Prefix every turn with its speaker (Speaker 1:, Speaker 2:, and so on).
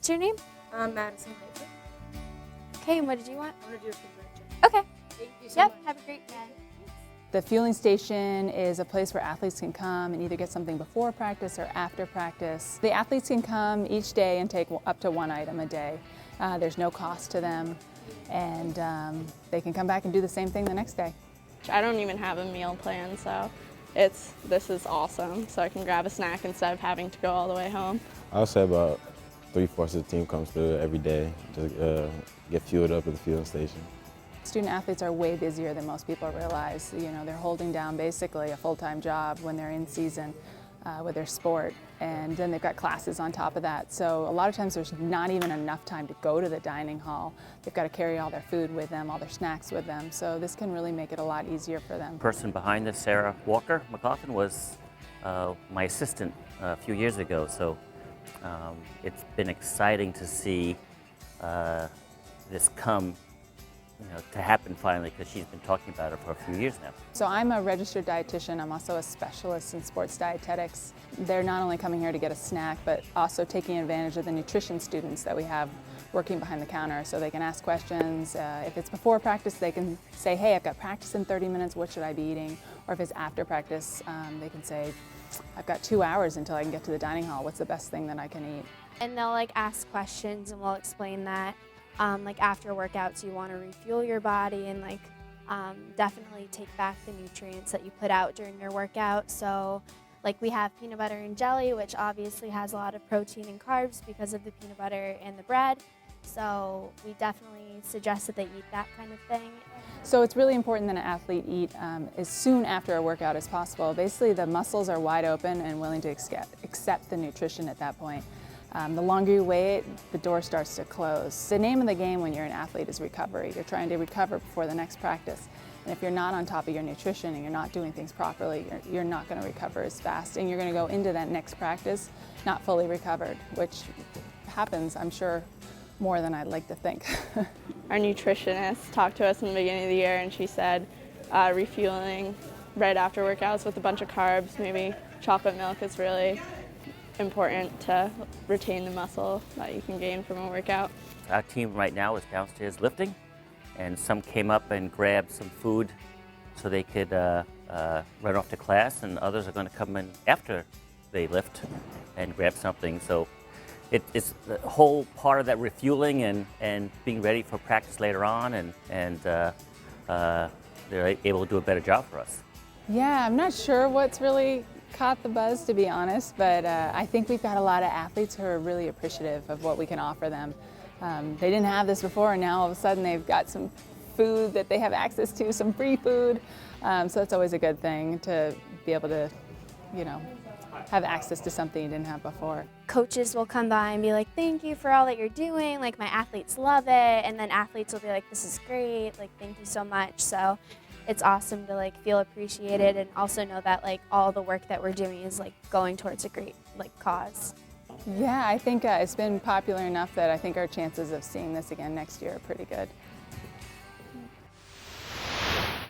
Speaker 1: What's your name?
Speaker 2: Madison Hyson.
Speaker 1: Okay, and what did you want?
Speaker 2: I want to do a convention.
Speaker 1: Okay.
Speaker 2: Thank you so
Speaker 1: Yep,
Speaker 2: much.
Speaker 1: have a great day.
Speaker 3: The fueling station is a place where athletes can come and either get something before practice or after practice. The athletes can come each day and take up to one item a day. There's no cost to them, and they can come back and do the same thing the next day.
Speaker 4: I don't even have a meal plan, so this is awesome. So I can grab a snack instead of having to go all the way home.
Speaker 5: I'll say about 3/4 of the team comes through every day to get fueled up at the fueling station.
Speaker 3: Student athletes are way busier than most people realize. You know, they're holding down basically a full-time job when they're in season with their sport, and then they've got classes on top of that. So a lot of times there's not even enough time to go to the dining hall. They've got to carry all their food with them, all their snacks with them. So this can really make it a lot easier for them.
Speaker 6: The person behind this, Sarah Walker McLaughlin, was my assistant a few years ago. So it's been exciting to see this come to happen finally, because she's been talking about it for a few years now.
Speaker 3: So I'm a registered dietitian. I'm also a specialist in sports dietetics. They're not only coming here to get a snack, but also taking advantage of the nutrition students that we have working behind the counter, so they can ask questions. If it's before practice, they can say, hey, I've got practice in 30 minutes, what should I be eating? Or if it's after practice, they can say, I've got 2 hours until I can get to the dining hall, what's the best thing that I can eat?
Speaker 1: And they'll ask questions, and we'll explain that. After workouts, you want to refuel your body and definitely take back the nutrients that you put out during your workout. So we have peanut butter and jelly, which obviously has a lot of protein and carbs because of the peanut butter and the bread. So we definitely suggest that they eat that kind of thing.
Speaker 3: So it's really important that an athlete eat as soon after a workout as possible. Basically, the muscles are wide open and willing to accept the nutrition at that point. The longer you wait, the door starts to close. The name of the game when you're an athlete is recovery. You're trying to recover before the next practice. And if you're not on top of your nutrition and you're not doing things properly, you're not going to recover as fast. And you're going to go into that next practice not fully recovered, which happens, I'm sure, more than I'd like to think.
Speaker 4: Our nutritionist talked to us in the beginning of the year, and she said refueling right after workouts with a bunch of carbs, maybe chocolate milk, is really important to retain the muscle that you can gain from a workout.
Speaker 6: Our team right now is downstairs lifting, and some came up and grabbed some food so they could run off to class, and others are going to come in after they lift and grab something. So it's the whole part of that refueling and being ready for practice later on, and they're able to do a better job for us.
Speaker 3: Yeah, I'm not sure what's really caught the buzz, to be honest, but I think we've got a lot of athletes who are really appreciative of what we can offer them. They didn't have this before, and now all of a sudden they've got some food that they have access to, some free food. So that's always a good thing, to be able to, have access to something you didn't have before.
Speaker 1: Coaches will come by and be like, thank you for all that you're doing, my athletes love it, and then athletes will be like, this is great, thank you so much. So it's awesome to feel appreciated, and also know that all the work that we're doing is going towards a great cause.
Speaker 3: Yeah, I think it's been popular enough that I think our chances of seeing this again next year are pretty good.